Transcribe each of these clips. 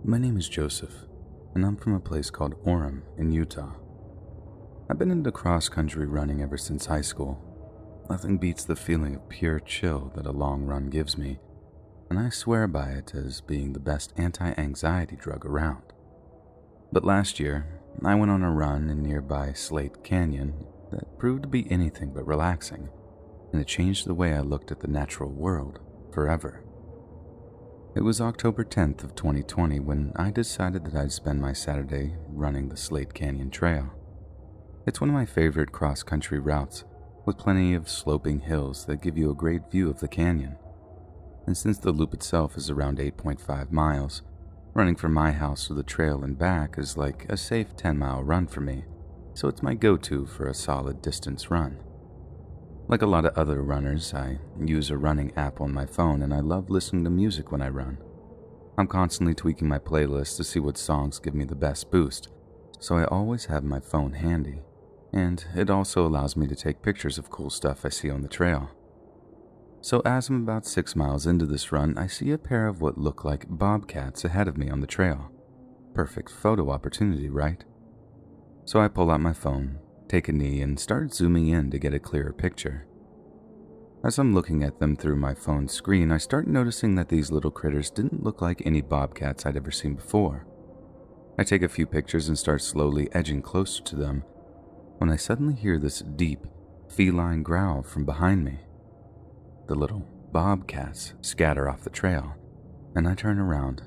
My name is Joseph, and I'm from a place called Orem in Utah. I've been into cross-country running ever since high school. Nothing beats the feeling of pure chill that a long run gives me, and I swear by it as being the best anti-anxiety drug around. But last year, I went on a run in nearby Slate Canyon that proved to be anything but relaxing, and it changed the way I looked at the natural world forever. It was October 10th of 2020 when I decided that I'd spend my Saturday running the Slate Canyon Trail. It's one of my favorite cross-country routes, with plenty of sloping hills that give you a great view of the canyon. And since the loop itself is around 8.5 miles, running from my house to the trail and back is like a safe 10-mile run for me, so it's my go-to for a solid distance run. Like a lot of other runners, I use a running app on my phone and I love listening to music when I run. I'm constantly tweaking my playlist to see what songs give me the best boost, so I always have my phone handy, and it also allows me to take pictures of cool stuff I see on the trail. So as I'm about 6 miles into this run, I see a pair of what look like bobcats ahead of me on the trail. Perfect photo opportunity, right? So I pull out my phone, take a knee, and start zooming in to get a clearer picture. As I'm looking at them through my phone's screen, I start noticing that these little critters didn't look like any bobcats I'd ever seen before. I take a few pictures and start slowly edging closer to them when I suddenly hear this deep, feline growl from behind me. The little bobcats scatter off the trail, and I turn around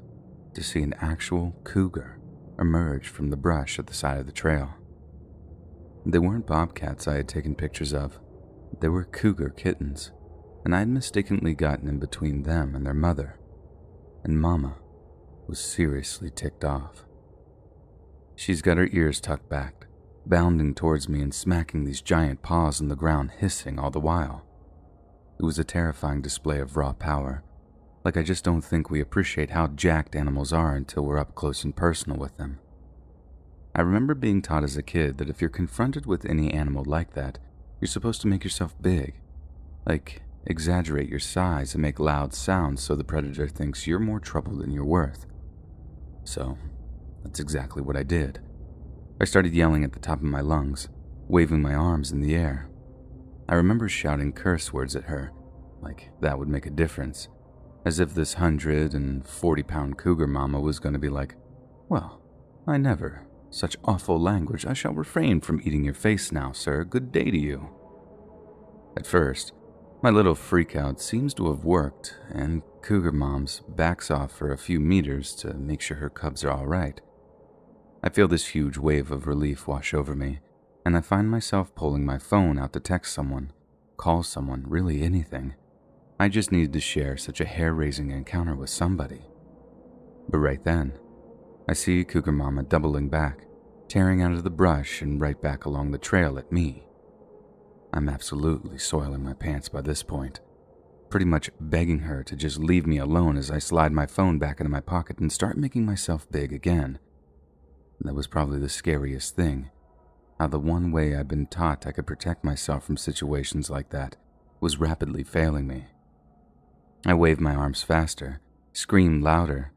to see an actual cougar emerge from the brush at the side of the trail. They weren't bobcats I had taken pictures of. They were cougar kittens, and I had mistakenly gotten in between them and their mother, and Mama was seriously ticked off. She's got her ears tucked back, bounding towards me and smacking these giant paws on the ground, hissing all the while. It was a terrifying display of raw power, like I just don't think we appreciate how jacked animals are until we're up close and personal with them. I remember being taught as a kid that if you're confronted with any animal like that, you're supposed to make yourself big. Like, exaggerate your size and make loud sounds so the predator thinks you're more trouble than you're worth. So, that's exactly what I did. I started yelling at the top of my lungs, waving my arms in the air. I remember shouting curse words at her, like that would make a difference, as if this 140-pound cougar mama was going to be like, "Well, I never. Such awful language, I shall refrain from eating your face now, sir. Good day to you." At first, my little freakout seems to have worked, and cougar mom's backs off for a few meters to make sure her cubs are all right. I feel this huge wave of relief wash over me, and I find myself pulling my phone out to text someone, call someone, really anything. I just needed to share such a hair-raising encounter with somebody. But right then, I see Cougar Mama doubling back, tearing out of the brush and right back along the trail at me. I'm absolutely soiling my pants by this point, pretty much begging her to just leave me alone as I slide my phone back into my pocket and start making myself big again. That was probably the scariest thing, how the one way I'd been taught I could protect myself from situations like that was rapidly failing me. I waved my arms faster, screamed louder,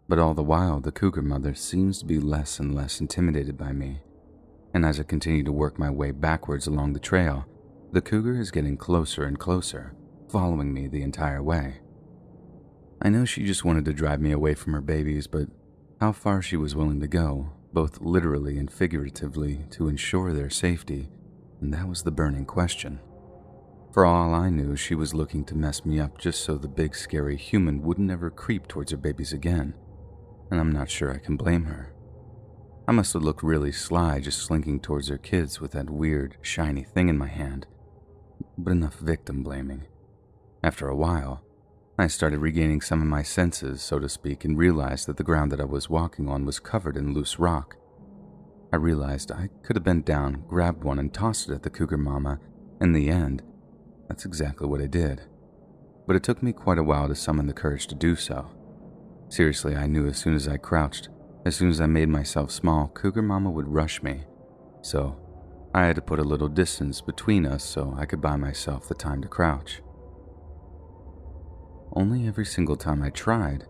but all the while the cougar mother seems to be less and less intimidated by me, and as I continue to work my way backwards along the trail, the cougar is getting closer and closer, following me the entire way. I know she just wanted to drive me away from her babies, but how far she was willing to go, both literally and figuratively, to ensure their safety, and that was the burning question. For all I knew, she was looking to mess me up just so the big scary human wouldn't ever creep towards her babies again, and I'm not sure I can blame her. I must have looked really sly just slinking towards her kids with that weird, shiny thing in my hand, but enough victim blaming. After a while, I started regaining some of my senses, so to speak, and realized that the ground that I was walking on was covered in loose rock. I realized I could have bent down, grabbed one, and tossed it at the cougar mama. In the end, that's exactly what I did. But it took me quite a while to summon the courage to do so. Seriously, I knew as soon as I crouched, as soon as I made myself small, cougar mama would rush me. So I had to put a little distance between us so I could buy myself the time to crouch. Only every single time I tried,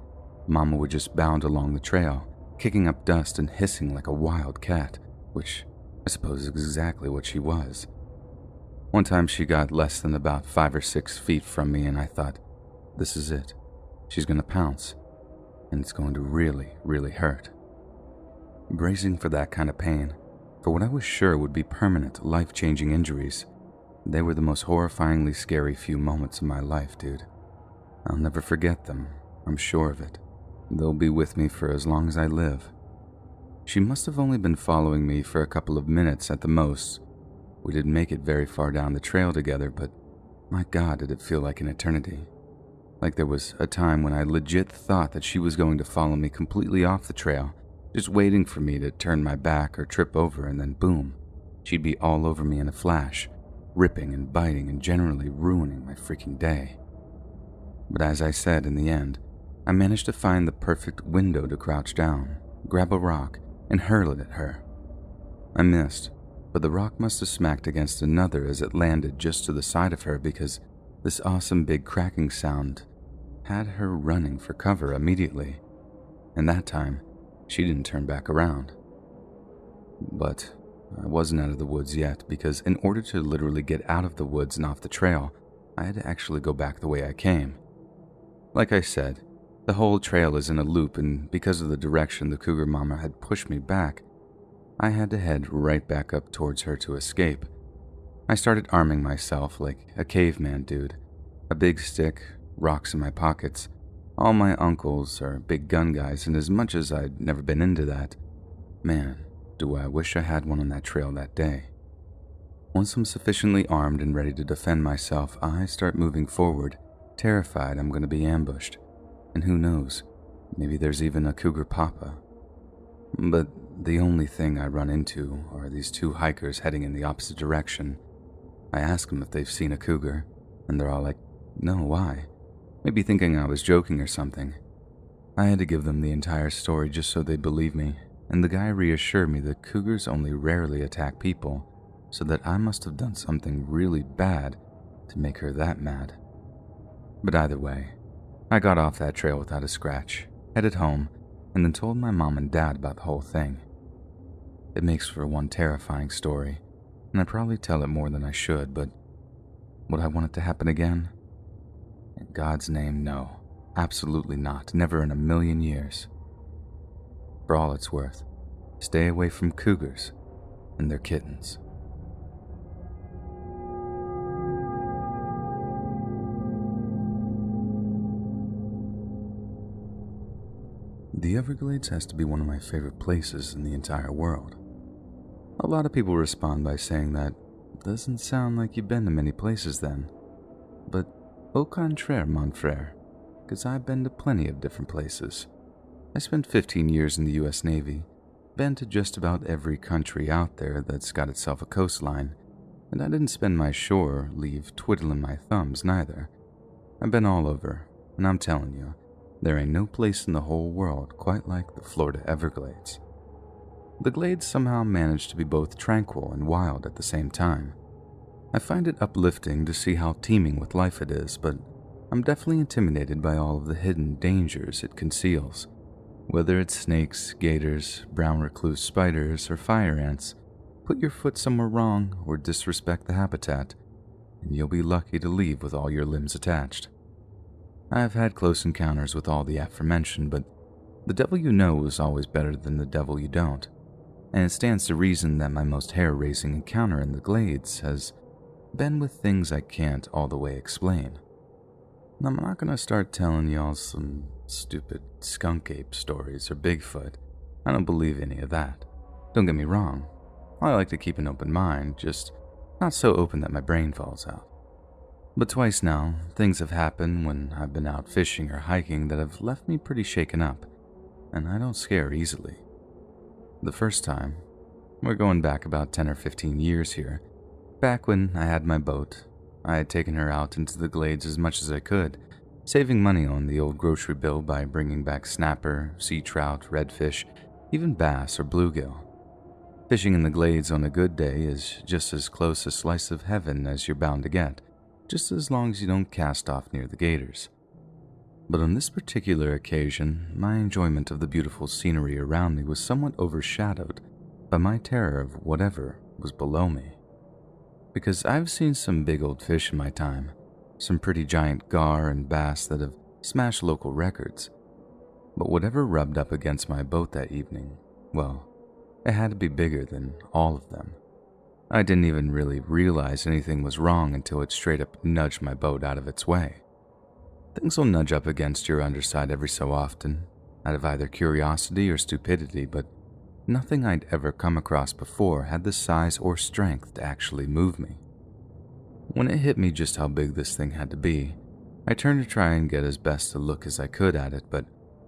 Mama would just bound along the trail, kicking up dust and hissing like a wild cat, which I suppose is exactly what she was. One time she got less than about 5 or 6 feet from me and I thought, this is it. She's gonna pounce, and it's going to really, really hurt. Bracing for that kind of pain, for what I was sure would be permanent, life-changing injuries, they were the most horrifyingly scary few moments of my life, dude. I'll never forget them, I'm sure of it. They'll be with me for as long as I live. She must have only been following me for a couple of minutes at the most. We didn't make it very far down the trail together, but my God, did it feel like an eternity. Like there was a time when I legit thought that she was going to follow me completely off the trail, just waiting for me to turn my back or trip over, and then boom, she'd be all over me in a flash, ripping and biting and generally ruining my freaking day. But as I said, in the end, I managed to find the perfect window to crouch down, grab a rock, and hurl it at her. I missed, but the rock must have smacked against another as it landed just to the side of her because this awesome big cracking sound had her running for cover immediately, and that time, she didn't turn back around. But I wasn't out of the woods yet because in order to literally get out of the woods and off the trail, I had to actually go back the way I came. Like I said, the whole trail is in a loop, and because of the direction the cougar mama had pushed me back, I had to head right back up towards her to escape. I started arming myself like a caveman dude, a big stick, rocks in my pockets. All my uncles are big gun guys, and as much as I'd never been into that, man, do I wish I had one on that trail that day. Once I'm sufficiently armed and ready to defend myself, I start moving forward, terrified I'm going to be ambushed. And who knows, maybe there's even a cougar papa. But the only thing I run into are these 2 hikers heading in the opposite direction. I ask them if they've seen a cougar, and they're all like, no, why? Maybe thinking I was joking or something. I had to give them the entire story just so they'd believe me, and the guy reassured me that cougars only rarely attack people, so that I must have done something really bad to make her that mad. But either way, I got off that trail without a scratch, headed home, and then told my mom and dad about the whole thing. It makes for one terrifying story, and I probably tell it more than I should, but would I want it to happen again? In God's name, no. Absolutely not. Never in a million years. For all it's worth, stay away from cougars and their kittens. The Everglades has to be one of my favorite places in the entire world. A lot of people respond by saying that doesn't sound like you've been to many places then. But au contraire, mon frère, because I've been to plenty of different places. I spent 15 years in the US Navy, been to just about every country out there that's got itself a coastline, and I didn't spend my shore leave twiddling my thumbs neither. I've been all over, and I'm telling you, there ain't no place in the whole world quite like the Florida Everglades. The Glades somehow manage to be both tranquil and wild at the same time. I find it uplifting to see how teeming with life it is, but I'm definitely intimidated by all of the hidden dangers it conceals. Whether it's snakes, gators, brown recluse spiders, or fire ants, put your foot somewhere wrong or disrespect the habitat, and you'll be lucky to leave with all your limbs attached. I've had close encounters with all the aforementioned, but the devil you know is always better than the devil you don't, and it stands to reason that my most hair-raising encounter in the Glades has been with things I can't all the way explain. And I'm not gonna start telling y'all some stupid skunk ape stories or Bigfoot. I don't believe any of that. Don't get me wrong, I like to keep an open mind, just not so open that my brain falls out. But twice now, things have happened when I've been out fishing or hiking that have left me pretty shaken up, and I don't scare easily. The first time, we're going back about 10 or 15 years here, back when I had my boat. I had taken her out into the Glades as much as I could, saving money on the old grocery bill by bringing back snapper, sea trout, redfish, even bass or bluegill. Fishing in the Glades on a good day is just as close a slice of heaven as you're bound to get, just as long as you don't cast off near the gators. But on this particular occasion, my enjoyment of the beautiful scenery around me was somewhat overshadowed by my terror of whatever was below me. Because I've seen some big old fish in my time, some pretty giant gar and bass that have smashed local records. But whatever rubbed up against my boat that evening, well, it had to be bigger than all of them. I didn't even really realize anything was wrong until it straight up nudged my boat out of its way. Things will nudge up against your underside every so often, out of either curiosity or stupidity, but nothing I'd ever come across before had the size or strength to actually move me. When it hit me just how big this thing had to be, I turned to try and get as best a look as I could at it, but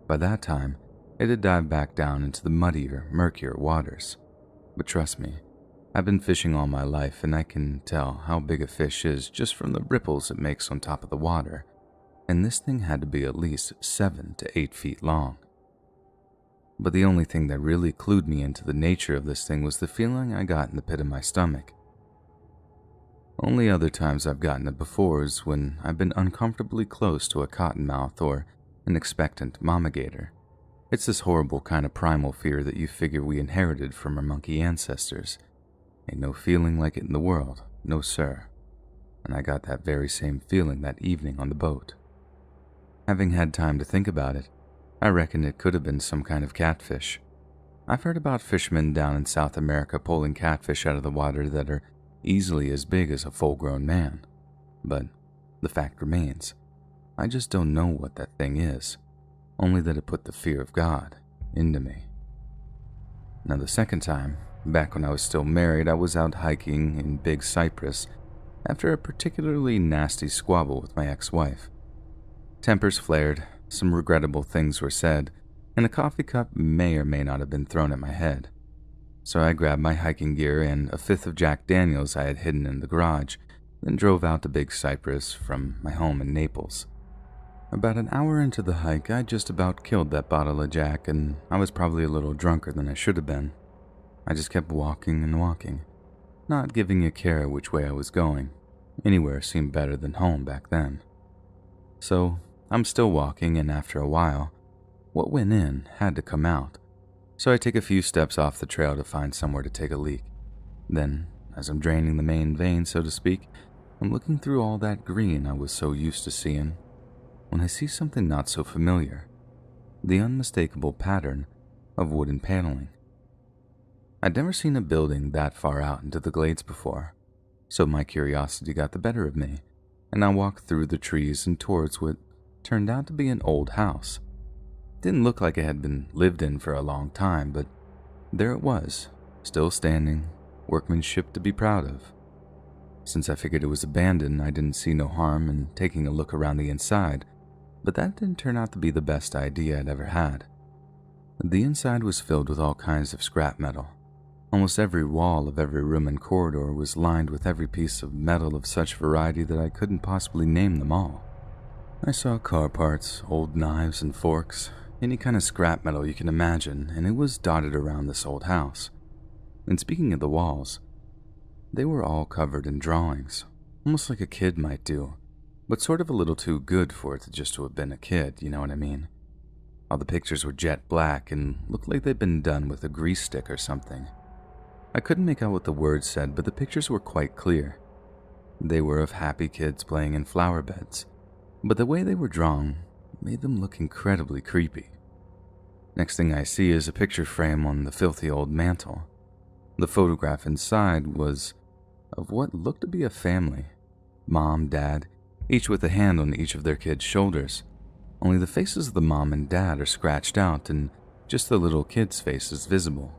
by that time, it had dived back down into the muddier, murkier waters. But trust me, I've been fishing all my life and I can tell how big a fish is just from the ripples it makes on top of the water, and this thing had to be at least 7 to 8 feet long. But the only thing that really clued me into the nature of this thing was the feeling I got in the pit of my stomach. Only other times I've gotten it before is when I've been uncomfortably close to a cottonmouth or an expectant mama-gator. It's this horrible kind of primal fear that you figure we inherited from our monkey ancestors. Ain't no feeling like it in the world, no sir. And I got that very same feeling that evening on the boat. Having had time to think about it, I reckon it could have been some kind of catfish. I've heard about fishermen down in South America pulling catfish out of the water that are easily as big as a full-grown man. But the fact remains, I just don't know what that thing is, only that it put the fear of God into me. Now the second time, back when I was still married, I was out hiking in Big Cypress after a particularly nasty squabble with my ex-wife. Tempers flared, some regrettable things were said, and a coffee cup may or may not have been thrown at my head. So I grabbed my hiking gear and a fifth of Jack Daniels I had hidden in the garage, then drove out to Big Cypress from my home in Naples. About an hour into the hike, I just about killed that bottle of Jack, and I was probably a little drunker than I should have been. I just kept walking and walking, not giving a care which way I was going. Anywhere seemed better than home back then. So I'm still walking, and after a while, what went in had to come out. So I take a few steps off the trail to find somewhere to take a leak. Then, as I'm draining the main vein, so to speak, I'm looking through all that green I was so used to seeing, when I see something not so familiar, the unmistakable pattern of wooden paneling. I'd never seen a building that far out into the glades before, so my curiosity got the better of me, and I walked through the trees and towards what turned out to be an old house. Didn't look like it had been lived in for a long time, but there it was, still standing, workmanship to be proud of. Since I figured it was abandoned, I didn't see no harm in taking a look around the inside, but that didn't turn out to be the best idea I'd ever had. The inside was filled with all kinds of scrap metal. Almost every wall of every room and corridor was lined with every piece of metal of such variety that I couldn't possibly name them all. I saw car parts, old knives and forks, any kind of scrap metal you can imagine, and it was dotted around this old house. And speaking of the walls, they were all covered in drawings, almost like a kid might do, but sort of a little too good for it to just to have been a kid, you know what I mean? All the pictures were jet black and looked like they'd been done with a grease stick or something. I couldn't make out what the words said, but the pictures were quite clear. They were of happy kids playing in flower beds, but the way they were drawn made them look incredibly creepy. Next thing I see is a picture frame on the filthy old mantel. The photograph inside was of what looked to be a family. Mom, dad, each with a hand on each of their kids' shoulders. Only the faces of the mom and dad are scratched out and just the little kid's face is visible.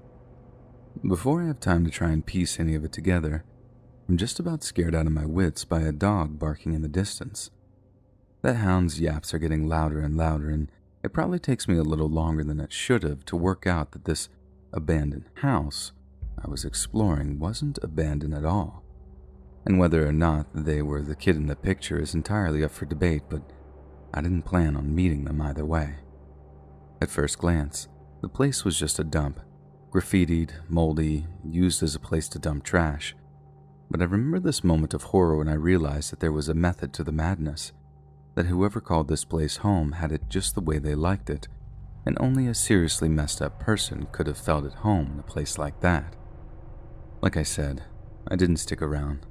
Before I have time to try and piece any of it together, I'm just about scared out of my wits by a dog barking in the distance. That hound's yaps are getting louder and louder, and it probably takes me a little longer than it should have to work out that this abandoned house I was exploring wasn't abandoned at all. And whether or not they were the kid in the picture is entirely up for debate, but I didn't plan on meeting them either way. At first glance, the place was just a dump, graffitied, moldy, used as a place to dump trash. But I remember this moment of horror when I realized that there was a method to the madness. that whoever called this place home had it just the way they liked it, and only a seriously messed up person could have felt at home in a place like that. Like I said, I didn't stick around.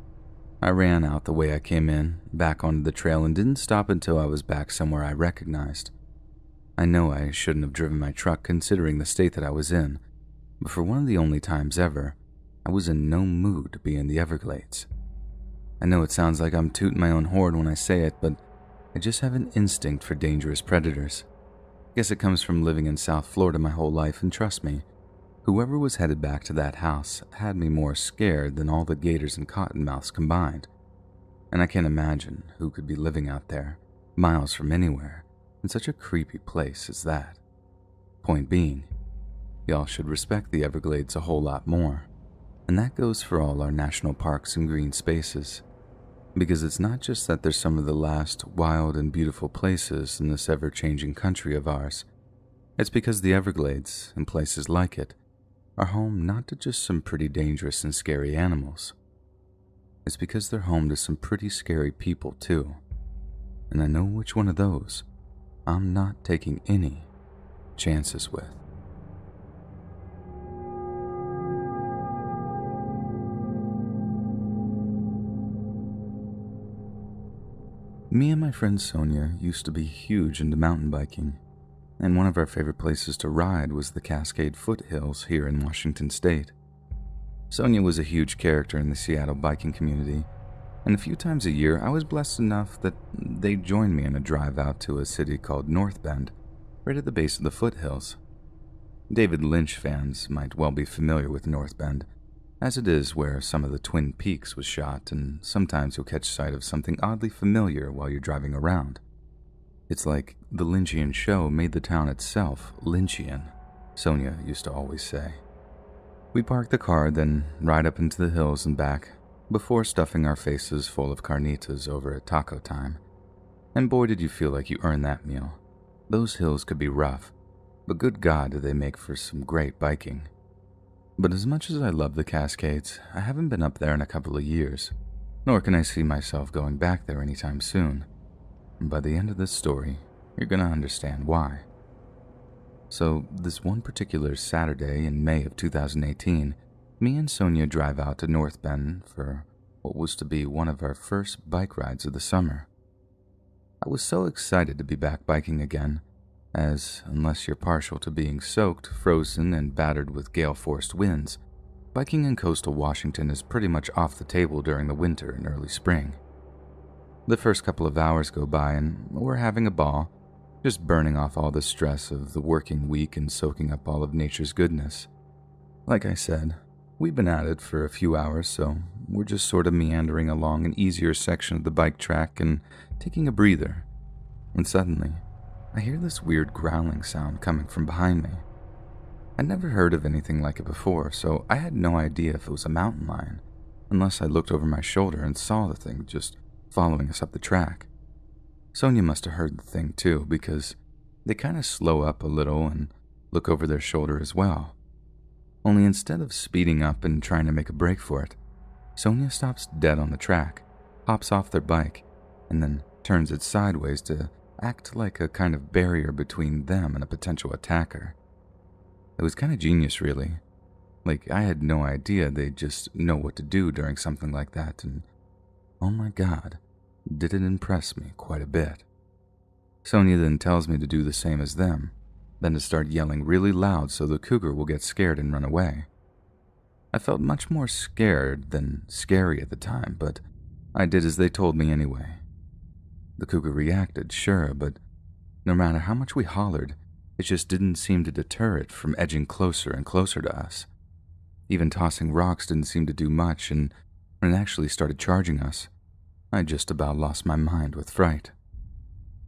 I ran out the way I came in, back onto the trail, and didn't stop until I was back somewhere I recognized. I know I shouldn't have driven my truck considering the state that I was in, but for one of the only times ever, I was in no mood to be in the Everglades. I know it sounds like I'm tooting my own horn when I say it, but I just have an instinct for dangerous predators. Guess it comes from living in South Florida my whole life, and trust me, whoever was headed back to that house had me more scared than all the gators and cottonmouths combined. And I can't imagine who could be living out there, miles from anywhere, in such a creepy place as that. Point being, y'all should respect the Everglades a whole lot more, and that goes for all our national parks and green spaces. Because it's not just that they're some of the last wild and beautiful places in this ever-changing country of ours. It's because the Everglades, and places like it, are home not to just some pretty dangerous and scary animals. It's because they're home to some pretty scary people too. And I know which one of those I'm not taking any chances with. Me and my friend Sonia used to be huge into mountain biking, and one of our favorite places to ride was the Cascade Foothills here in Washington State. Sonia was a huge character in the Seattle biking community, and a few times a year I was blessed enough that they'd join me in a drive out to a city called North Bend, right at the base of the foothills. David Lynch fans might well be familiar with North Bend, as it is where some of the Twin Peaks was shot, and sometimes you'll catch sight of something oddly familiar while you're driving around. It's like the Lynchian show made the town itself Lynchian, Sonia used to always say. We park the car, then ride up into the hills and back, before stuffing our faces full of carnitas over at taco time. And boy did you feel like you earned that meal. Those hills could be rough, but good God did they make for some great biking. But as much as I love the Cascades, I haven't been up there in a couple of years, nor can I see myself going back there anytime soon. And by the end of this story, you're gonna understand why. So, this one particular Saturday in May of 2018, me and Sonia drive out to North Bend for what was to be one of our first bike rides of the summer. I was so excited to be back biking again, as, unless you're partial to being soaked, frozen, and battered with gale-forced winds, biking in coastal Washington is pretty much off the table during the winter and early spring. The first couple of hours go by and we're having a ball, just burning off all the stress of the working week and soaking up all of nature's goodness. Like I said, we've been at it for a few hours, so we're just sort of meandering along an easier section of the bike track and taking a breather, when suddenly, I hear this weird growling sound coming from behind me. I'd never heard of anything like it before, so I had no idea if it was a mountain lion, unless I looked over my shoulder and saw the thing just following us up the track. Sonia must have heard the thing too, because they kind of slow up a little and look over their shoulder as well. Only instead of speeding up and trying to make a break for it, Sonia stops dead on the track, hops off their bike, and then turns it sideways to act like a kind of barrier between them and a potential attacker. It was kind of genius, really. Like, I had no idea they'd just know what to do during something like that, and oh my God, did it impress me quite a bit. Sonia then tells me to do the same as them, then to start yelling really loud so the cougar will get scared and run away. I felt much more scared than scary at the time, but I did as they told me anyway. The cougar reacted, sure, but no matter how much we hollered, it just didn't seem to deter it from edging closer and closer to us. Even tossing rocks didn't seem to do much, and when it actually started charging us, I just about lost my mind with fright.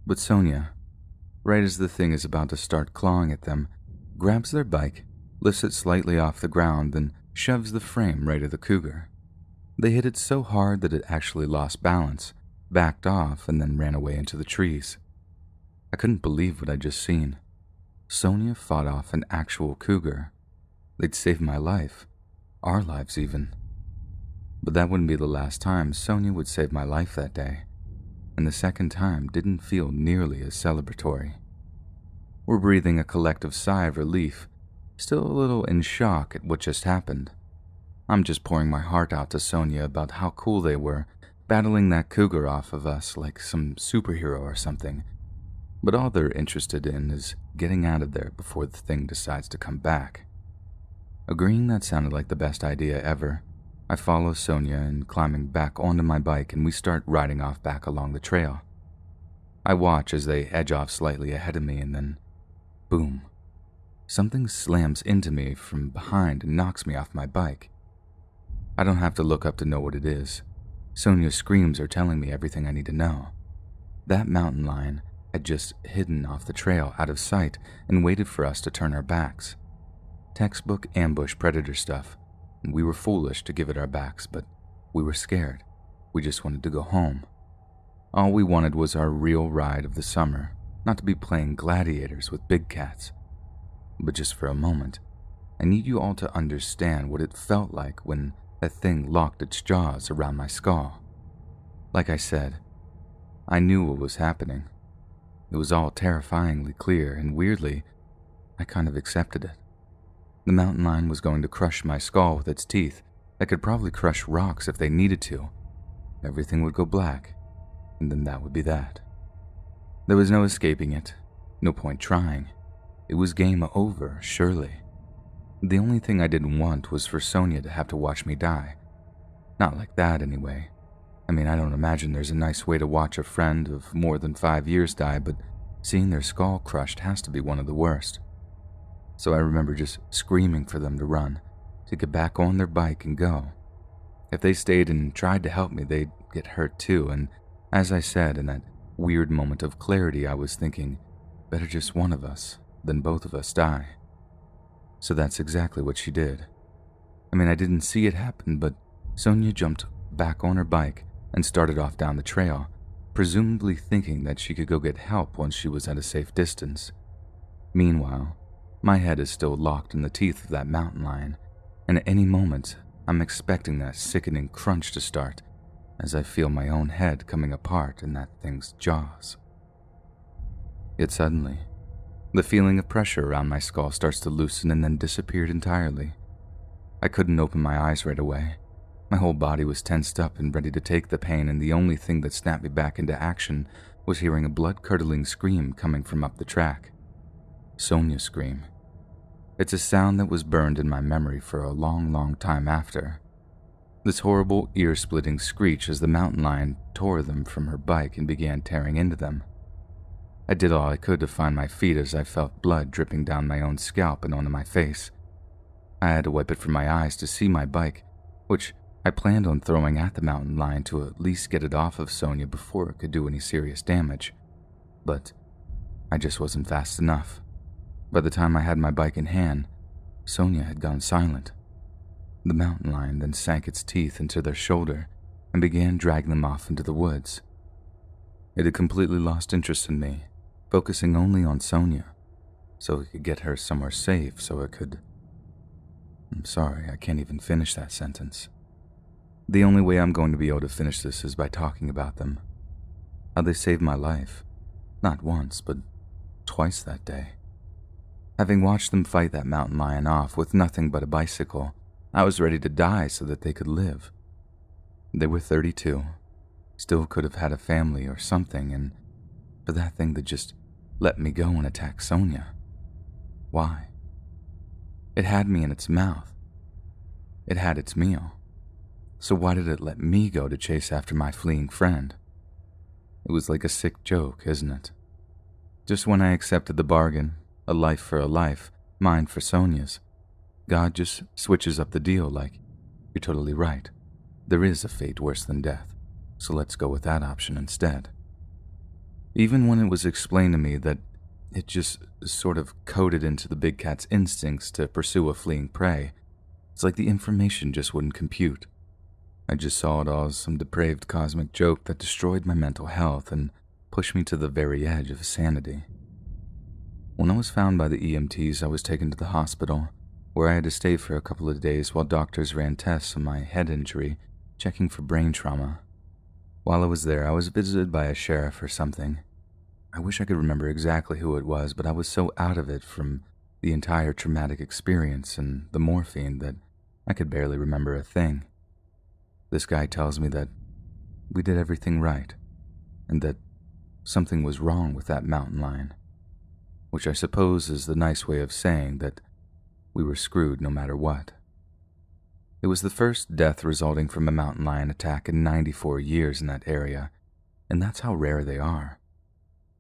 But Sonia, right as the thing is about to start clawing at them, grabs their bike, lifts it slightly off the ground, then shoves the frame right at the cougar. They hit it so hard that it actually lost balance, backed off, and then ran away into the trees. I couldn't believe what I'd just seen. Sonia fought off an actual cougar. They'd saved my life, our lives even. But that wouldn't be the last time Sonia would save my life that day. and the second time didn't feel nearly as celebratory. We're breathing a collective sigh of relief, still a little in shock at what just happened. I'm just pouring my heart out to Sonia about how cool they were, battling that cougar off of us like some superhero or something. But all they're interested in is getting out of there before the thing decides to come back. Agreeing that sounded like the best idea ever, I follow Sonia and climbing back onto my bike, and we start riding off back along the trail. I watch as they edge off slightly ahead of me, and then, boom, something slams into me from behind and knocks me off my bike. I don't have to look up to know what it is. Sonia's screams are telling me everything I need to know. That mountain lion had just hidden off the trail out of sight and waited for us to turn our backs. Textbook ambush predator stuff, and we were foolish to give it our backs, but we were scared. We just wanted to go home. All we wanted was our real ride of the summer, not to be playing gladiators with big cats. But just for a moment, I need you all to understand what it felt like when that thing locked its jaws around my skull. Like I said, I knew what was happening. It was all terrifyingly clear, and weirdly, I kind of accepted it. The mountain lion was going to crush my skull with its teeth that could probably crush rocks if they needed to. Everything would go black, and then that would be that. There was no escaping it, no point trying. It was game over, surely. The only thing I didn't want was for Sonia to have to watch me die. Not like that, anyway. I mean, I don't imagine there's a nice way to watch a friend of more than 5 years die, but seeing their skull crushed has to be one of the worst. So I remember just screaming for them to run, to get back on their bike and go. If they stayed and tried to help me, they'd get hurt too, and as I said, in that weird moment of clarity, I was thinking, better just one of us than both of us die. So that's exactly what she did. I mean, I didn't see it happen, but Sonia jumped back on her bike and started off down the trail, presumably thinking that she could go get help once she was at a safe distance. Meanwhile, my head is still locked in the teeth of that mountain lion, and at any moment, I'm expecting that sickening crunch to start as I feel my own head coming apart in that thing's jaws. Yet suddenly, the feeling of pressure around my skull starts to loosen and then disappeared entirely. I couldn't open my eyes right away. My whole body was tensed up and ready to take the pain, and the only thing that snapped me back into action was hearing a blood-curdling scream coming from up the track. Sonia's scream. It's a sound that was burned in my memory for a long, long time after. This horrible, ear-splitting screech as the mountain lion tore them from her bike and began tearing into them. I did all I could to find my feet as I felt blood dripping down my own scalp and onto my face. I had to wipe it from my eyes to see my bike, which I planned on throwing at the mountain lion to at least get it off of Sonia before it could do any serious damage. But I just wasn't fast enough. By the time I had my bike in hand, Sonia had gone silent. The mountain lion then sank its teeth into their shoulder and began dragging them off into the woods. It had completely lost interest in me, focusing only on Sonia, so it could get her somewhere safe so it could... I'm sorry, I can't even finish that sentence. The only way I'm going to be able to finish this is by talking about them. How they saved my life, not once, but twice that day. Having watched them fight that mountain lion off with nothing but a bicycle, I was ready to die so that they could live. They were 32, still could have had a family or something, and for that thing to just let me go and attack Sonia. Why? It had me in its mouth. It had its meal. So why did it let me go to chase after my fleeing friend? It was like a sick joke, isn't it? Just when I accepted the bargain, a life for a life, mine for Sonia's, God just switches up the deal like, you're totally right. There is a fate worse than death, so let's go with that option instead. Even when it was explained to me that it just sort of coded into the big cat's instincts to pursue a fleeing prey, it's like the information just wouldn't compute. I just saw it all as some depraved cosmic joke that destroyed my mental health and pushed me to the very edge of sanity. When I was found by the EMTs, I was taken to the hospital, where I had to stay for a couple of days while doctors ran tests on my head injury, checking for brain trauma. While I was there, I was visited by a sheriff or something. I wish I could remember exactly who it was, but I was so out of it from the entire traumatic experience and the morphine that I could barely remember a thing. This guy tells me that we did everything right, and that something was wrong with that mountain lion, which I suppose is the nice way of saying that we were screwed no matter what. It was the first death resulting from a mountain lion attack in 94 years in that area, and that's how rare they are.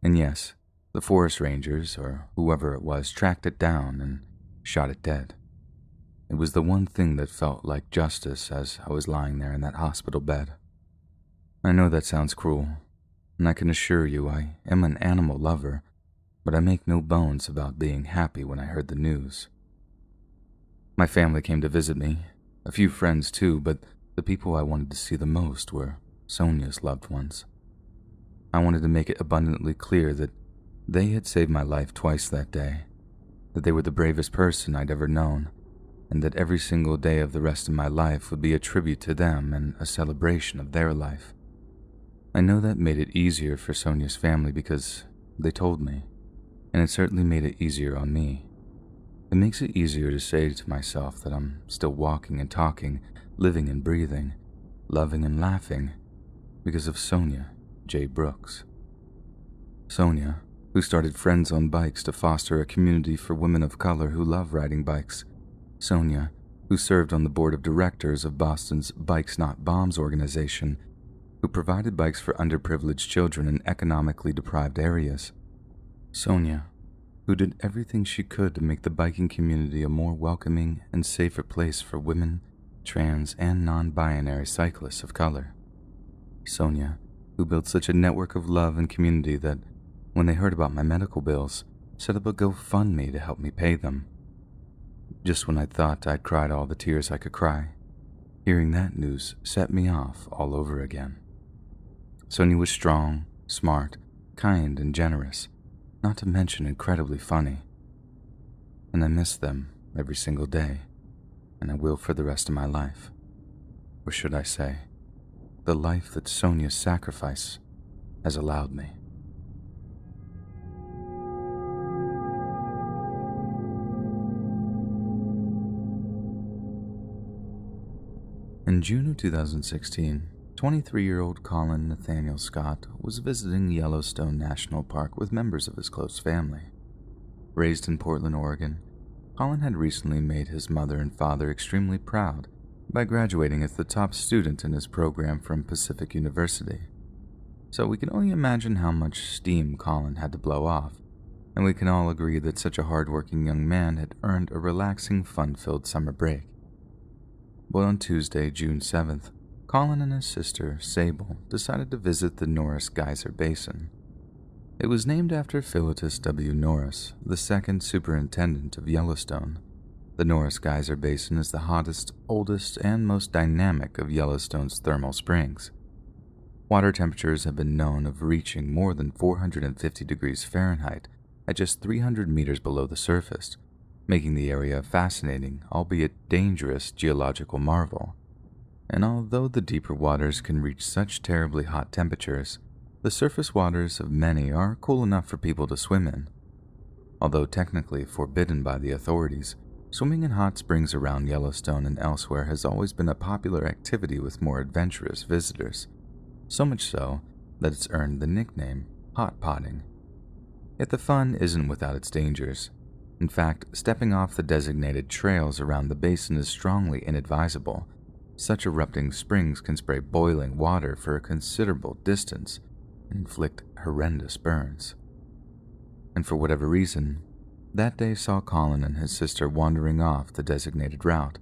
And yes, the forest rangers, or whoever it was, tracked it down and shot it dead. It was the one thing that felt like justice as I was lying there in that hospital bed. I know that sounds cruel, and I can assure you I am an animal lover, but I make no bones about being happy when I heard the news. My family came to visit me, a few friends too, but the people I wanted to see the most were Sonia's loved ones. I wanted to make it abundantly clear that they had saved my life twice that day, that they were the bravest person I'd ever known, and that every single day of the rest of my life would be a tribute to them and a celebration of their life. I know that made it easier for Sonia's family because they told me, and it certainly made it easier on me. It makes it easier to say to myself that I'm still walking and talking, living and breathing, loving and laughing, because of Sonia J. Brooks. Sonia, who started Friends on Bikes to foster a community for women of color who love riding bikes. Sonia, who served on the board of directors of Boston's Bikes Not Bombs organization, who provided bikes for underprivileged children in economically deprived areas. Sonia, who did everything she could to make the biking community a more welcoming and safer place for women, trans, and non-binary cyclists of color. Sonia, who built such a network of love and community that, when they heard about my medical bills, set up a GoFundMe to help me pay them. Just when I thought I'd cried all the tears I could cry, hearing that news set me off all over again. Sonia was strong, smart, kind, and generous, not to mention incredibly funny. And I miss them every single day, and I will for the rest of my life. Or should I say, the life that Sonia's sacrifice has allowed me. In June of 2016, 23-year-old Colin Nathaniel Scott was visiting Yellowstone National Park with members of his close family. Raised in Portland, Oregon, Colin had recently made his mother and father extremely proud by graduating as the top student in his program from Pacific University. So we can only imagine how much steam Colin had to blow off, and we can all agree that such a hard-working young man had earned a relaxing, fun-filled summer break. But on Tuesday, June 7th, Colin and his sister, Sable, decided to visit the Norris Geyser Basin. It was named after Philetus W. Norris, the second superintendent of Yellowstone. The Norris Geyser Basin is the hottest, oldest, and most dynamic of Yellowstone's thermal springs. Water temperatures have been known of reaching more than 450 degrees Fahrenheit at just 300 meters below the surface, making the area a fascinating, albeit dangerous, geological marvel. And although the deeper waters can reach such terribly hot temperatures, the surface waters of many are cool enough for people to swim in. Although technically forbidden by the authorities, swimming in hot springs around Yellowstone and elsewhere has always been a popular activity with more adventurous visitors, so much so that it's earned the nickname hot potting. Yet the fun isn't without its dangers. In fact, stepping off the designated trails around the basin is strongly inadvisable. Such erupting springs can spray boiling water for a considerable distance and inflict horrendous burns. And for whatever reason, that day saw Colin and his sister wandering off the designated route.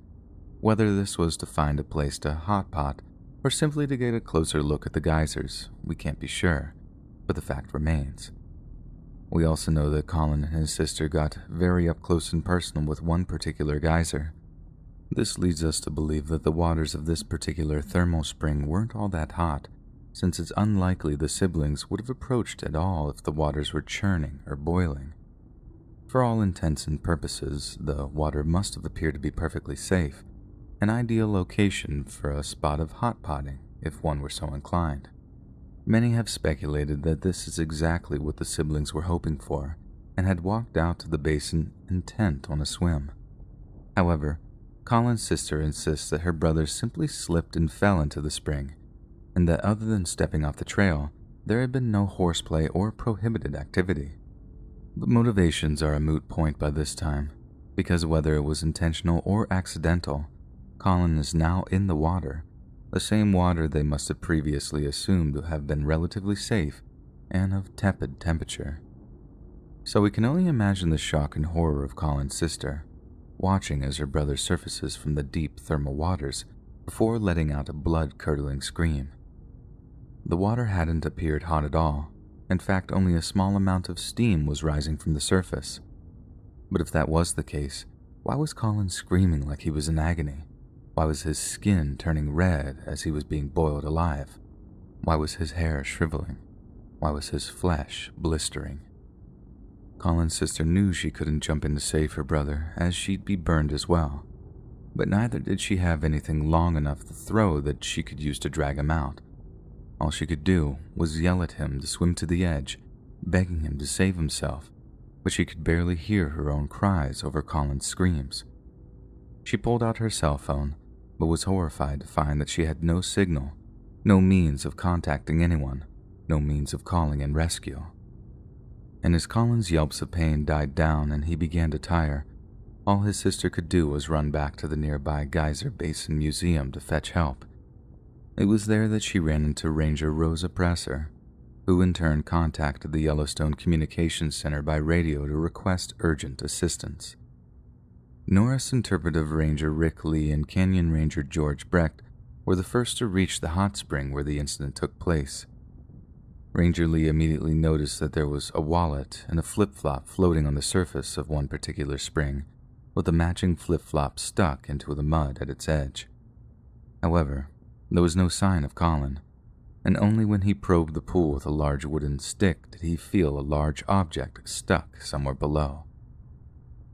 Whether this was to find a place to hot pot or simply to get a closer look at the geysers, we can't be sure, but the fact remains. We also know that Colin and his sister got very up close and personal with one particular geyser. This leads us to believe that the waters of this particular thermal spring weren't all that hot, since it's unlikely the siblings would have approached at all if the waters were churning or boiling. For all intents and purposes, the water must have appeared to be perfectly safe, an ideal location for a spot of hot potting if one were so inclined. Many have speculated that this is exactly what the siblings were hoping for and had walked out to the basin intent on a swim. However, Colin's sister insists that her brother simply slipped and fell into the spring, and that other than stepping off the trail, there had been no horseplay or prohibited activity. But motivations are a moot point by this time, because whether it was intentional or accidental, Colin is now in the water, the same water they must have previously assumed to have been relatively safe and of tepid temperature. So we can only imagine the shock and horror of Colin's sister, watching as her brother surfaces from the deep thermal waters before letting out a blood-curdling scream. The water hadn't appeared hot at all. In fact, only a small amount of steam was rising from the surface. But if that was the case, why was Colin screaming like he was in agony? Why was his skin turning red as he was being boiled alive? Why was his hair shriveling? Why was his flesh blistering? Colin's sister knew she couldn't jump in to save her brother, as she'd be burned as well. But neither did she have anything long enough to throw that she could use to drag him out. All she could do was yell at him to swim to the edge, begging him to save himself, but she could barely hear her own cries over Colin's screams. She pulled out her cell phone, but was horrified to find that she had no signal, no means of contacting anyone, no means of calling in rescue. And as Colin's yelps of pain died down and he began to tire, all his sister could do was run back to the nearby Geyser Basin Museum to fetch help. It was there that she ran into Ranger Rosa Presser, who in turn contacted the Yellowstone Communications Center by radio to request urgent assistance. Norris Interpretive Ranger Rick Lee and Canyon Ranger George Brecht were the first to reach the hot spring where the incident took place. Ranger Lee immediately noticed that there was a wallet and a flip-flop floating on the surface of one particular spring, with a matching flip-flop stuck into the mud at its edge. However, there was no sign of Colin, and only when he probed the pool with a large wooden stick did he feel a large object stuck somewhere below.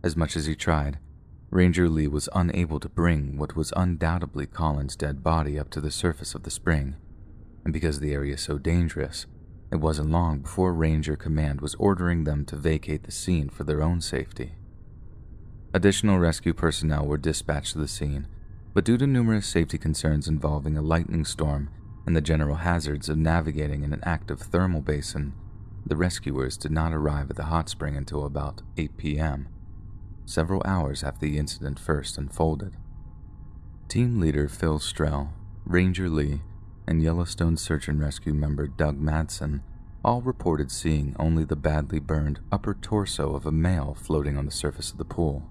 As much as he tried, Ranger Lee was unable to bring what was undoubtedly Colin's dead body up to the surface of the spring, and because the area is so dangerous, it wasn't long before Ranger Command was ordering them to vacate the scene for their own safety. Additional rescue personnel were dispatched to the scene, but due to numerous safety concerns involving a lightning storm and the general hazards of navigating in an active thermal basin, the rescuers did not arrive at the hot spring until about 8 p.m., several hours after the incident first unfolded. Team leader Phil Strell, Ranger Lee, and Yellowstone Search and Rescue member Doug Madsen all reported seeing only the badly burned upper torso of a male floating on the surface of the pool.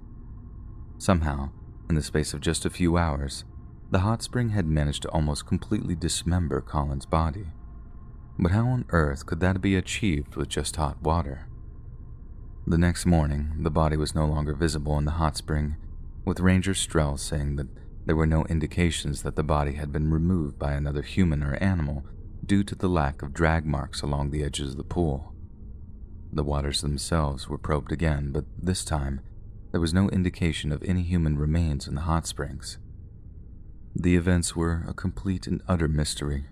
Somehow, in the space of just a few hours, the hot spring had managed to almost completely dismember Colin's body. But how on earth could that be achieved with just hot water? The next morning, the body was no longer visible in the hot spring, with Ranger Strell saying that there were no indications that the body had been removed by another human or animal due to the lack of drag marks along the edges of the pool. The waters themselves were probed again, but this time, there was no indication of any human remains in the hot springs. The events were a complete and utter mystery,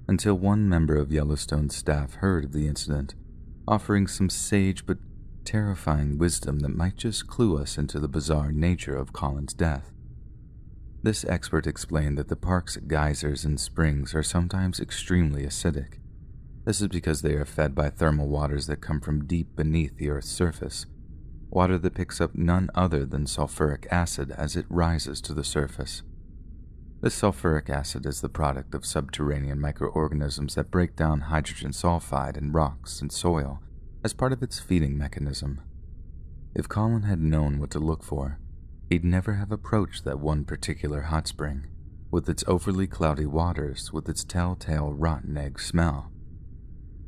until one member of Yellowstone's staff heard of the incident, offering some sage but terrifying wisdom that might just clue us into the bizarre nature of Colin's death. This expert explained that the park's geysers and springs are sometimes extremely acidic. This is because they are fed by thermal waters that come from deep beneath the Earth's surface, water that picks up none other than sulfuric acid as it rises to the surface. This sulfuric acid is the product of subterranean microorganisms that break down hydrogen sulfide in rocks and soil as part of its feeding mechanism. If Colin had known what to look for, he'd never have approached that one particular hot spring, with its overly cloudy waters, with its telltale rotten egg smell.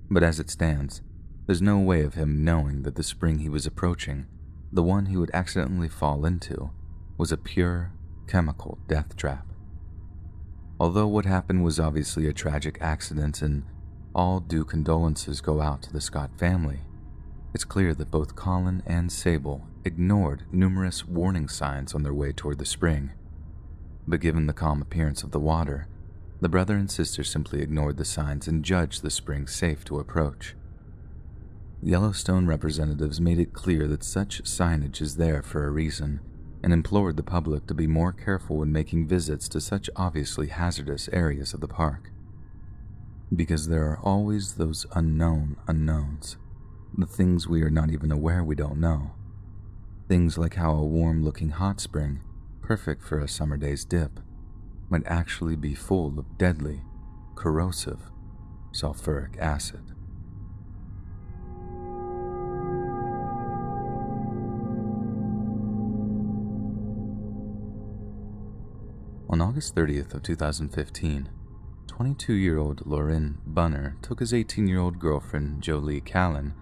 But as it stands, there's no way of him knowing that the spring he was approaching, the one he would accidentally fall into, was a pure, chemical death trap. Although what happened was obviously a tragic accident and all due condolences go out to the Scott family, it's clear that both Colin and Sable ignored numerous warning signs on their way toward the spring. But given the calm appearance of the water, The brother and sister simply ignored the signs and judged the spring safe to approach. Yellowstone representatives made it clear that such signage is there for a reason and implored the public to be more careful when making visits to such obviously hazardous areas of the park. Because there are always those unknown unknowns, the things we are not even aware we don't know. Things like how a warm-looking hot spring, perfect for a summer day's dip, might actually be full of deadly, corrosive sulfuric acid. On August 30th of 2015, 22-year-old Lauren Bunner took his 18-year-old girlfriend Jolie Callan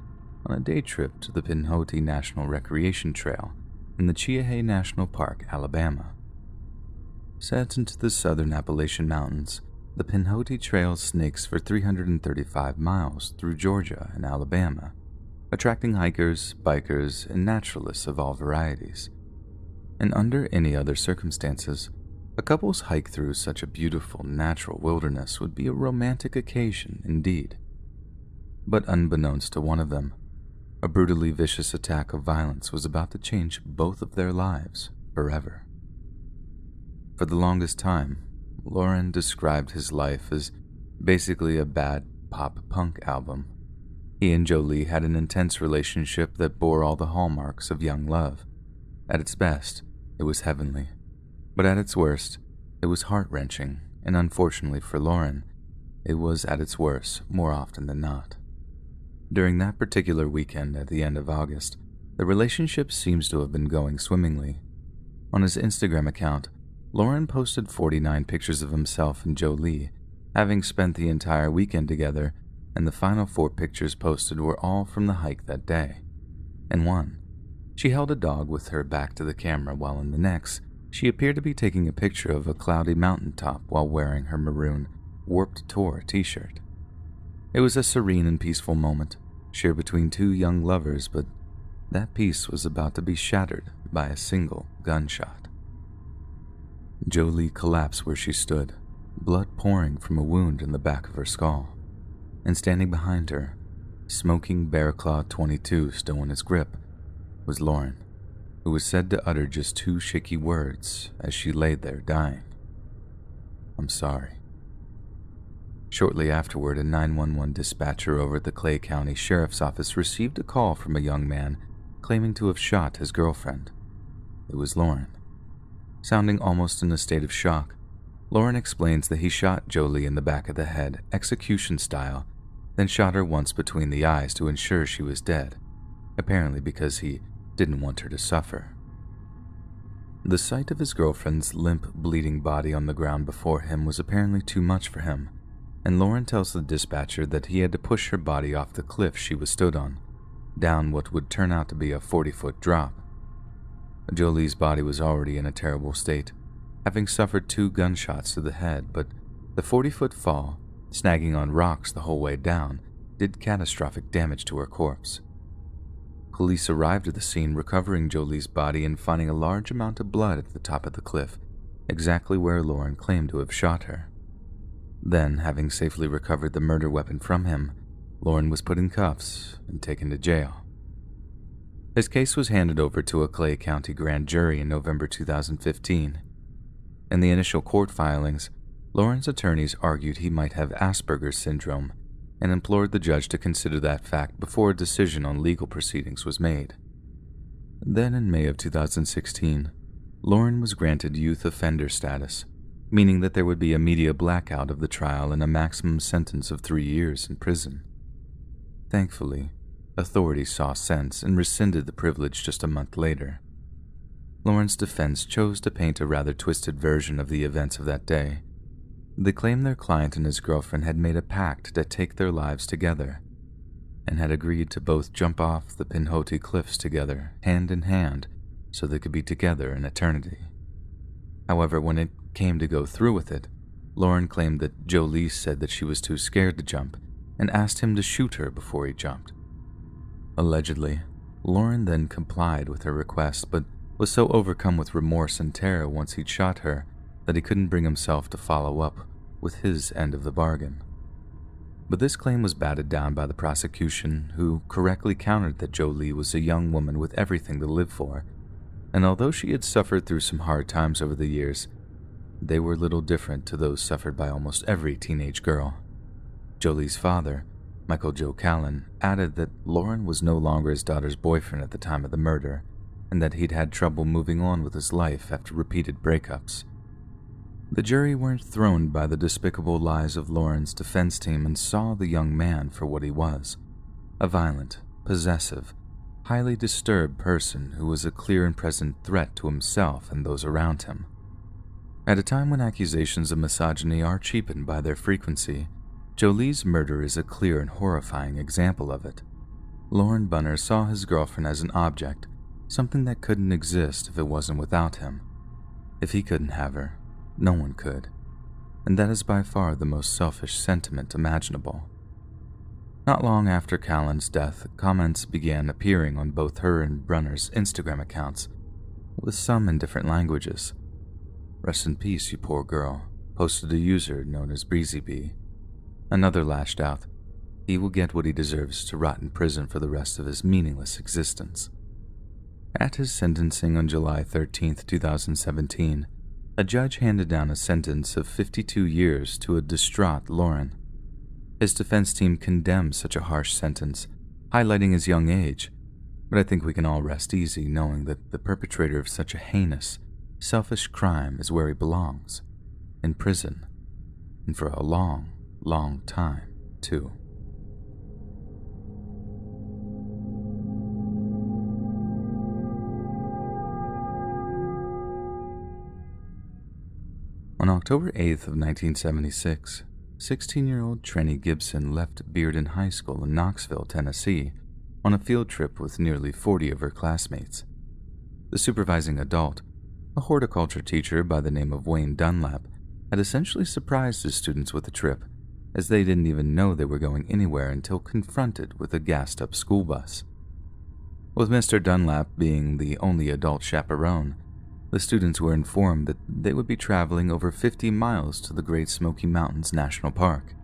on a day trip to the Pinhoti National Recreation Trail in the Cheahay National Park, Alabama. Set into the southern Appalachian Mountains, the Pinhoti Trail snakes for 335 miles through Georgia and Alabama, attracting hikers, bikers, and naturalists of all varieties. And under any other circumstances, a couple's hike through such a beautiful natural wilderness would be a romantic occasion indeed. But unbeknownst to one of them, a brutally vicious attack of violence was about to change both of their lives forever. For the longest time, Lauren described his life as basically a bad pop-punk album. He and Jolie had an intense relationship that bore all the hallmarks of young love. At its best, it was heavenly. But at its worst, it was heart-wrenching, and unfortunately for Lauren, it was at its worst more often than not. During that particular weekend at the end of August, the relationship seems to have been going swimmingly. On his Instagram account, Lauren posted 49 pictures of himself and Jolie, having spent the entire weekend together, and the final 4 pictures posted were all from the hike that day. In one, she held a dog with her back to the camera, while in the next, she appeared to be taking a picture of a cloudy mountaintop while wearing her maroon Warped Tour t-shirt. It was a serene and peaceful moment, shared between 2 young lovers, but that peace was about to be shattered by a single gunshot. Jolie collapsed where she stood, blood pouring from a wound in the back of her skull, and standing behind her, smoking Bear Claw 22 still in his grip, was Lauren, who was said to utter just 2 shaky words as she lay there dying. "I'm sorry." Shortly afterward, a 911 dispatcher over at the Clay County Sheriff's Office received a call from a young man claiming to have shot his girlfriend. It was Lauren. Sounding almost in a state of shock, Lauren explains that he shot Jolie in the back of the head, execution style, then shot her once between the eyes to ensure she was dead, apparently because he didn't want her to suffer. The sight of his girlfriend's limp, bleeding body on the ground before him was apparently too much for him, and Lauren tells the dispatcher that he had to push her body off the cliff she was stood on, down what would turn out to be a 40-foot drop. Jolie's body was already in a terrible state, having suffered 2 gunshots to the head, but the 40-foot fall, snagging on rocks the whole way down, did catastrophic damage to her corpse. Police arrived at the scene, recovering Jolie's body and finding a large amount of blood at the top of the cliff, exactly where Lauren claimed to have shot her. Then, having safely recovered the murder weapon from him, Lauren was put in cuffs and taken to jail. His case was handed over to a Clay County grand jury in November 2015. In the initial court filings, Lauren's attorneys argued he might have Asperger's syndrome and implored the judge to consider that fact before a decision on legal proceedings was made. Then in May of 2016, Lauren was granted youth offender status, meaning that there would be a media blackout of the trial and a maximum sentence of 3 years in prison. Thankfully, authorities saw sense and rescinded the privilege just a month later. Lauren's defense chose to paint a rather twisted version of the events of that day. They claimed their client and his girlfriend had made a pact to take their lives together, and had agreed to both jump off the Pinhoti cliffs together, hand in hand, so they could be together in eternity. However, when it came to go through with it, Lauren claimed that Jolie said that she was too scared to jump and asked him to shoot her before he jumped. Allegedly, Lauren then complied with her request, but was so overcome with remorse and terror once he'd shot her that he couldn't bring himself to follow up with his end of the bargain. But this claim was batted down by the prosecution, who correctly countered that Jolie was a young woman with everything to live for, and although she had suffered through some hard times over the years, they were little different to those suffered by almost every teenage girl. Jolie's father, Michael Joe Callan, added that Lauren was no longer his daughter's boyfriend at the time of the murder, and that he'd had trouble moving on with his life after repeated breakups. The jury weren't thrown by the despicable lies of Lauren's defense team and saw the young man for what he was, a violent, possessive, highly disturbed person who was a clear and present threat to himself and those around him. At a time when accusations of misogyny are cheapened by their frequency, Jolie's murder is a clear and horrifying example of it. Lauren Bunner saw his girlfriend as an object, something that couldn't exist if it wasn't without him. If he couldn't have her, no one could, and that is by far the most selfish sentiment imaginable. Not long after Callan's death, comments began appearing on both her and Brunner's Instagram accounts, with some in different languages. "Rest in peace, you poor girl," posted a user known as BreezyBee. Another lashed out, "He will get what he deserves to rot in prison for the rest of his meaningless existence." At his sentencing on July 13, 2017, a judge handed down a sentence of 52 years to a distraught Lauren. His defense team condemned such a harsh sentence, highlighting his young age, but I think we can all rest easy knowing that the perpetrator of such a heinous, selfish crime is where he belongs, in prison, and for a long, long time, too. On October 8th of 1976, 16-year-old Trenny Gibson left Bearden High School in Knoxville, Tennessee, on a field trip with nearly 40 of her classmates. The supervising adult, a horticulture teacher by the name of Wayne Dunlap, had essentially surprised his students with the trip, as they didn't even know they were going anywhere until confronted with a gassed-up school bus. With Mr. Dunlap being the only adult chaperone, the students were informed that they would be traveling over 50 miles to the Great Smoky Mountains National Park.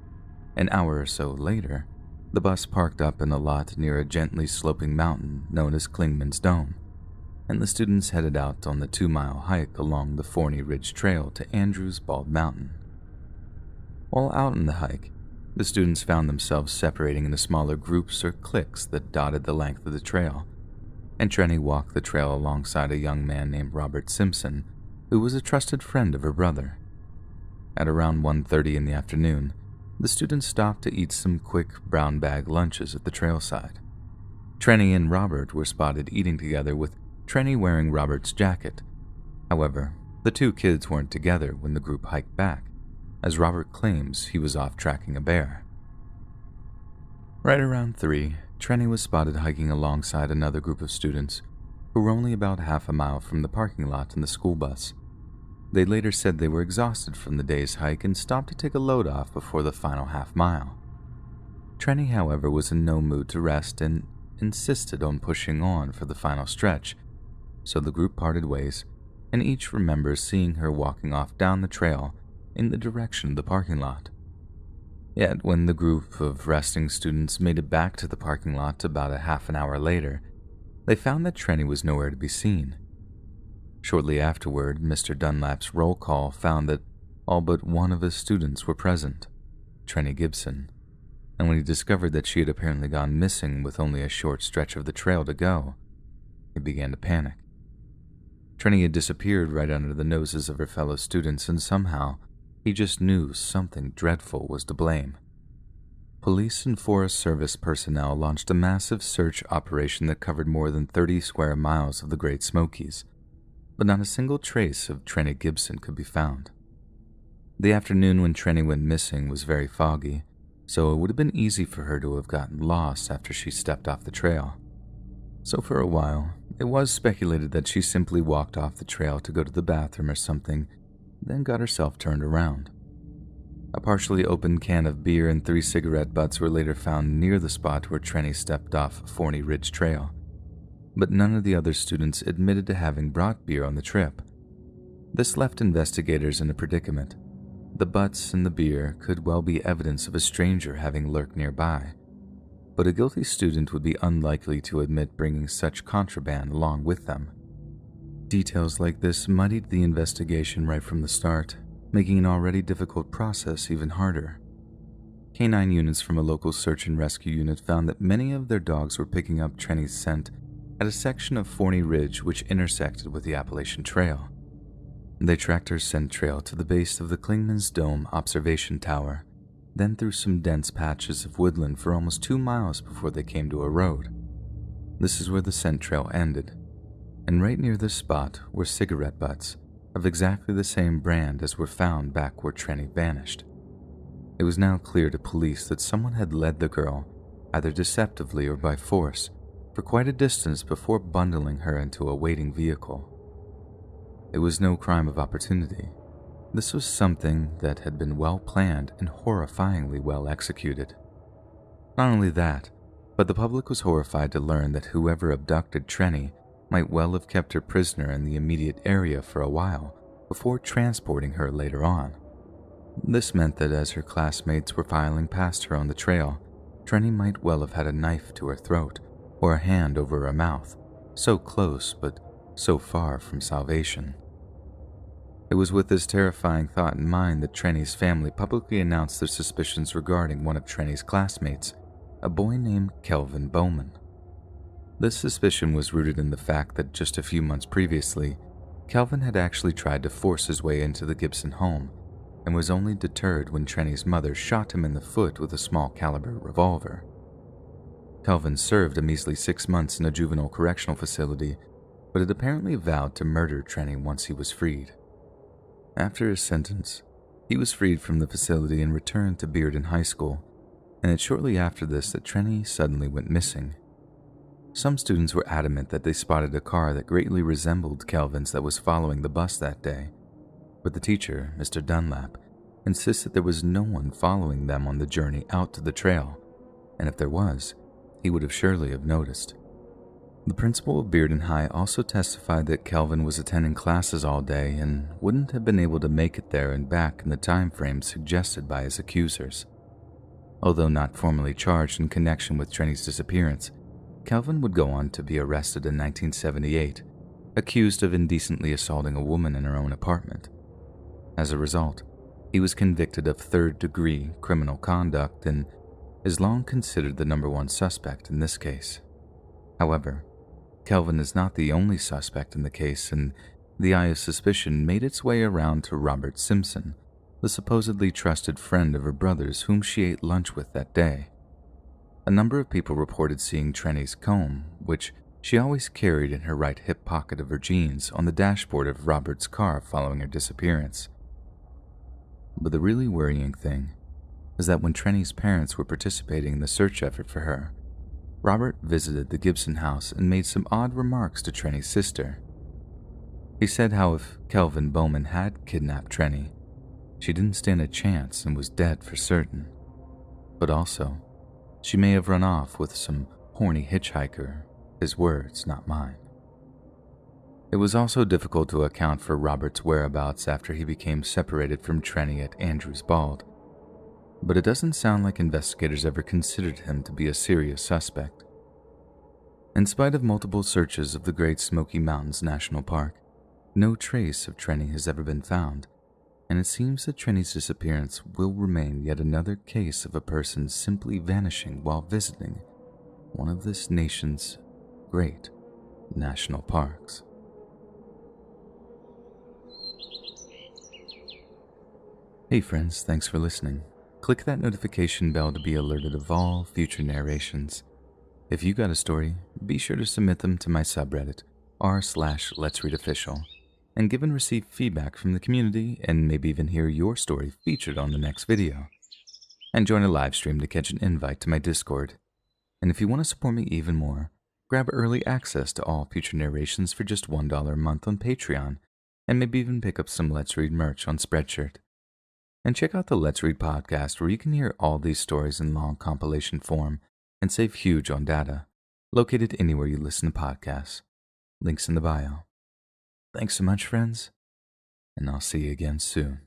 An hour or so later, the bus parked up in a lot near a gently sloping mountain known as Clingman's Dome, and the students headed out on the 2-mile hike along the Forney Ridge Trail to Andrews Bald Mountain. While out on the hike, the students found themselves separating into smaller groups or cliques that dotted the length of the trail, and Trenny walked the trail alongside a young man named Robert Simpson, who was a trusted friend of her brother. At around 1:30 in the afternoon, the students stopped to eat some quick brown bag lunches at the trailside. Trenny and Robert were spotted eating together, with Trenny wearing Robert's jacket. However, the two kids weren't together when the group hiked back, as Robert claims he was off tracking a bear. Right around 3, Trenny was spotted hiking alongside another group of students who were only about half a mile from the parking lot in the school bus. They later said they were exhausted from the day's hike and stopped to take a load off before the final half mile. Trenny, however, was in no mood to rest and insisted on pushing on for the final stretch, so the group parted ways, and each remembers seeing her walking off down the trail in the direction of the parking lot. Yet when the group of resting students made it back to the parking lot about a half an hour later, they found that Trenny was nowhere to be seen. Shortly afterward, Mr. Dunlap's roll call found that all but one of his students were present, Trenny Gibson, and when he discovered that she had apparently gone missing with only a short stretch of the trail to go, he began to panic. Trenny had disappeared right under the noses of her fellow students, and somehow he just knew something dreadful was to blame. Police and Forest Service personnel launched a massive search operation that covered more than 30 square miles of the Great Smokies, but not a single trace of Trenny Gibson could be found. The afternoon when Trenny went missing was very foggy, so it would have been easy for her to have gotten lost after she stepped off the trail. So for a while, it was speculated that she simply walked off the trail to go to the bathroom or something, then got herself turned around. A partially opened can of beer and 3 cigarette butts were later found near the spot where Trenny stepped off Forney Ridge Trail, but none of the other students admitted to having brought beer on the trip. This left investigators in a predicament. The butts and the beer could well be evidence of a stranger having lurked nearby, but a guilty student would be unlikely to admit bringing such contraband along with them. Details like this muddied the investigation right from the start, making an already difficult process even harder. Canine units from a local search and rescue unit found that many of their dogs were picking up Trenny's scent at a section of Forney Ridge which intersected with the Appalachian Trail. They tracked her scent trail to the base of the Clingman's Dome observation tower, then through some dense patches of woodland for almost 2 miles before they came to a road. This is where the scent trail ended, and right near this spot were cigarette butts of exactly the same brand as were found back where Trenny vanished. It was now clear to police that someone had led the girl, either deceptively or by force, for quite a distance before bundling her into a waiting vehicle. It was no crime of opportunity. This was something that had been well planned and horrifyingly well executed. Not only that, but the public was horrified to learn that whoever abducted Trenny might well have kept her prisoner in the immediate area for a while before transporting her later on. This meant that as her classmates were filing past her on the trail, Trenny might well have had a knife to her throat or a hand over her mouth, so close but so far from salvation. It was with this terrifying thought in mind that Trenny's family publicly announced their suspicions regarding one of Trenny's classmates, a boy named Kelvin Bowman. This suspicion was rooted in the fact that just a few months previously, Kelvin had actually tried to force his way into the Gibson home and was only deterred when Trenny's mother shot him in the foot with a small caliber revolver. Kelvin served a measly 6 months in a juvenile correctional facility, but had apparently vowed to murder Trenny once he was freed. After his sentence, he was freed from the facility and returned to Bearden High School, and it's shortly after this that Trenny suddenly went missing. Some students were adamant that they spotted a car that greatly resembled Kelvin's that was following the bus that day, but the teacher, Mr. Dunlap, insisted there was no one following them on the journey out to the trail, and if there was, he would have surely have noticed. The principal of Bearden High also testified that Kelvin was attending classes all day and wouldn't have been able to make it there and back in the time frame suggested by his accusers. Although not formally charged in connection with Trenny's disappearance, Kelvin would go on to be arrested in 1978, accused of indecently assaulting a woman in her own apartment. As a result, he was convicted of third-degree criminal conduct and is long considered the #1 suspect in this case. However, Kelvin is not the only suspect in the case, and the eye of suspicion made its way around to Robert Simpson, the supposedly trusted friend of her brother's whom she ate lunch with that day. A number of people reported seeing Trenny's comb, which she always carried in her right hip pocket of her jeans, on the dashboard of Robert's car following her disappearance. But the really worrying thing is that when Trenny's parents were participating in the search effort for her, Robert visited the Gibson house and made some odd remarks to Trenny's sister. He said how if Kelvin Bowman had kidnapped Trenny, she didn't stand a chance and was dead for certain. But also, she may have run off with some horny hitchhiker, his words, not mine. It was also difficult to account for Robert's whereabouts after he became separated from Trenny at Andrews Bald, but it doesn't sound like investigators ever considered him to be a serious suspect. In spite of multiple searches of the Great Smoky Mountains National Park, no trace of Trenny has ever been found, and it seems that Trenny's disappearance will remain yet another case of a person simply vanishing while visiting one of this nation's great national parks. Hey friends, thanks for listening. Click that notification bell to be alerted of all future narrations. If you got a story, be sure to submit them to my subreddit, r/LetsReadOfficial, and give and receive feedback from the community and maybe even hear your story featured on the next video. And join a live stream to catch an invite to my Discord. And if you want to support me even more, grab early access to all future narrations for just $1 a month on Patreon, and maybe even pick up some Let's Read merch on Spreadshirt. And check out the Let's Read podcast where you can hear all these stories in long compilation form and save huge on data, located anywhere you listen to podcasts. Links in the bio. Thanks so much, friends, and I'll see you again soon.